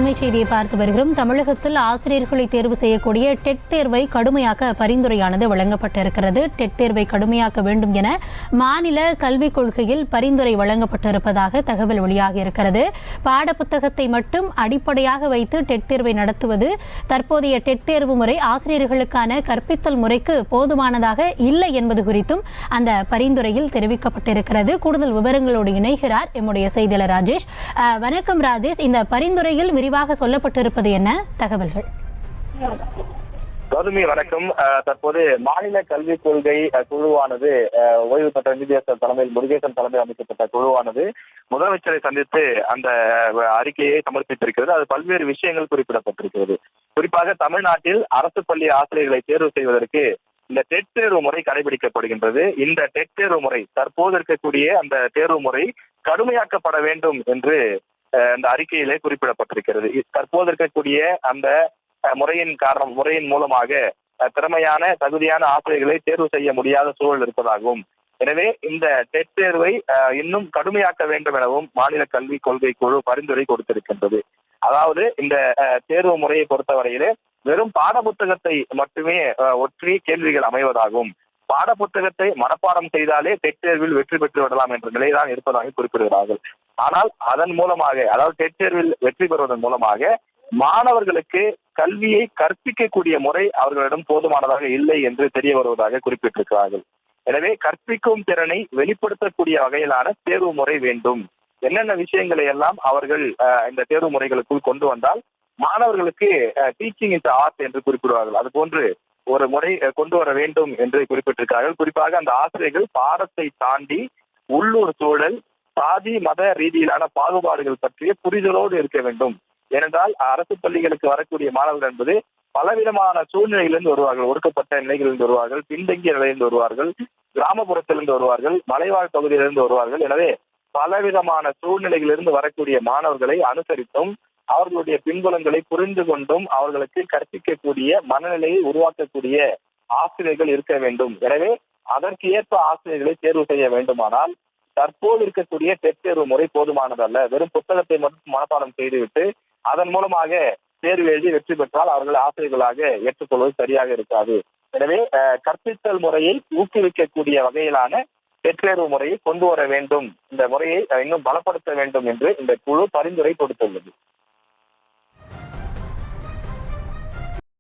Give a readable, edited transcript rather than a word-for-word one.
அண்மை செய்தியை பார்த்து வருகிறோம். தமிழகத்தில் ஆசிரியர்களை தேர்வு செய்யக்கூடிய டெட் தேர்வை கடுமையாக்க பரிந்துரையானது வழங்கப்பட்டிருக்கிறது. டெட் தேர்வை கடுமையாக்க வேண்டும் என மாநில கல்விக் கொள்கையில் பரிந்துரை வழங்கப்பட்டிருப்பதாக தகவல் வெளியாகி இருக்கிறது. பாடப்புத்தகத்தை மட்டும் அடிப்படையாக வைத்து டெட் தேர்வை நடத்துவது தற்போதைய டெட் தேர்வு முறை ஆசிரியர்களுக்கான கற்பித்தல் முறைக்கு போதுமானதாக இல்லை என்பது குறித்தும் அந்த பரிந்துரையில் தெரிவிக்கப்பட்டிருக்கிறது. கூடுதல் விவரங்களோடு இணைகிறார் எம்முடைய செய்தியாளர் ராஜேஷ். வணக்கம் ராஜேஷ், இந்த பரிந்துரையில் விரிவாக சொல்லப்பட்டிருப்பது என்ன தகவல்கள்? கௌதமி வணக்கம். தற்போது மாநில கல்விக் கொள்கை குழுவானது ஓய்வு பெற்ற நீதியரசர் தலைமையில் முருகேசன் தலைமையில் அமைக்கப்பட்ட குழுவானது முதலமைச்சரை சந்தித்து அந்த அறிக்கையை சமர்ப்பித்திருக்கிறது. அது பல்வேறு விஷயங்கள் குறிப்பிடப்பட்டிருக்கிறது. குறிப்பாக தமிழ்நாட்டில் அரசு பள்ளி ஆசிரியர்களை தேர்வு செய்வதற்கு இந்த டெட் தேர்வு முறை கடைபிடிக்கப்படுகின்றது. இந்த டெட் தேர்வு முறை தற்போது இருக்கக்கூடிய அந்த தேர்வு முறை கடுமையாக்கப்பட வேண்டும் என்று அந்த அறிக்கையிலே குறிப்பிடப்பட்டிருக்கிறது. தற்போது இருக்கக்கூடிய அந்த முறையின் மூலமாக திறமையான தகுதியான ஆசிரியர்களை தேர்வு செய்ய முடியாத சூழல் இருப்பதாகவும், எனவே இந்த டெட் தேர்வை இன்னும் கடுமையாக்க வேண்டும் எனவும் மாநில கல்விக் கொள்கை குழு பரிந்துரை கொடுத்திருக்கின்றது. அதாவது இந்த தேர்வு முறையை பொறுத்தவரையிலே வெறும் பாடப்புத்தகத்தை மட்டுமே ஒற்றி கேள்விகள் அமைவதாகவும், பாடப்புத்தகத்தை மனப்பாடம் செய்தாலே டெட் தேர்வில் வெற்றி பெற்று விடலாம் என்ற நிலைதான் இருப்பதாக குறிப்பிடுகிறார்கள். ஆனால் அதன் மூலமாக, அதாவது டெட் தேர்வில் வெற்றி பெறுவதன் மூலமாக மாணவர்களுக்கு கல்வியை கற்பிக்கக்கூடிய முறை அவர்களிடம் போதுமானதாக இல்லை என்று தெரிய வருவதாக குறிப்பிட்டிருக்கிறார்கள். எனவே கற்பிக்கும் திறனை வெளிப்படுத்தக்கூடிய வகையிலான தேர்வு முறை வேண்டும். என்னென்ன விஷயங்களை எல்லாம் அவர்கள் இந்த தேர்வு முறைகளுக்குள் கொண்டு வந்தால் மாணவர்களுக்கு டீச்சிங் இஸ் ஆர்ட் என்று குறிப்பிடுவார்கள், அது போன்று ஒரு முறை கொண்டு வர வேண்டும் என்று குறிப்பிட்டிருக்கிறார்கள். குறிப்பாக அந்த ஆசிரியர்கள் பாடத்தை தாண்டி உள்ளூர் சூழல், சாதி மத ரீதியிலான பாகுபாடுகள் பற்றிய புரிதலோடு இருக்க வேண்டும். ஏனென்றால் அரசு பள்ளிகளுக்கு வரக்கூடிய மாணவர்கள் என்பது பலவிதமான சூழ்நிலைகளிலிருந்து வருவார்கள். ஒடுக்கப்பட்ட நிலைகளிலிருந்து வருவார்கள், பின்தங்கிய நிலையிலிருந்து வருவார்கள், கிராமப்புறத்திலிருந்து வருவார்கள், மலைவாழ் பகுதியிலிருந்து வருவார்கள். எனவே பலவிதமான சூழ்நிலைகளிலிருந்து வரக்கூடிய மாணவர்களை அனுசரித்தும் அவர்களுடைய பின்புலங்களை புரிந்து கொண்டும் அவர்களுக்கு கற்பிக்கக்கூடிய மனநிலையை உருவாக்கக்கூடிய ஆசிரியர்கள் இருக்க வேண்டும். எனவே அதற்கு ஏற்ப ஆசிரியர்களை தேர்வு செய்ய வேண்டுமானால் தற்போது இருக்கக்கூடிய டெட் தேர்வு முறை போதுமானதல்ல. வெறும் புத்தகத்தை மட்டும் மனப்பாடம் செய்துவிட்டு அதன் மூலமாக தேர்வு எழுதி வெற்றி பெற்றால் அவர்கள் ஆசிரியர்களாக ஏற்றுக்கொள்வது சரியாக இருக்காது. எனவே கற்பித்தல் முறையை ஊக்குவிக்கக்கூடிய வகையிலான டெட் தேர்வு முறையை கொண்டு வர வேண்டும், இந்த முறையை இன்னும் பலப்படுத்த வேண்டும் என்று இந்த குழு பரிந்துரை கொடுத்துள்ளது.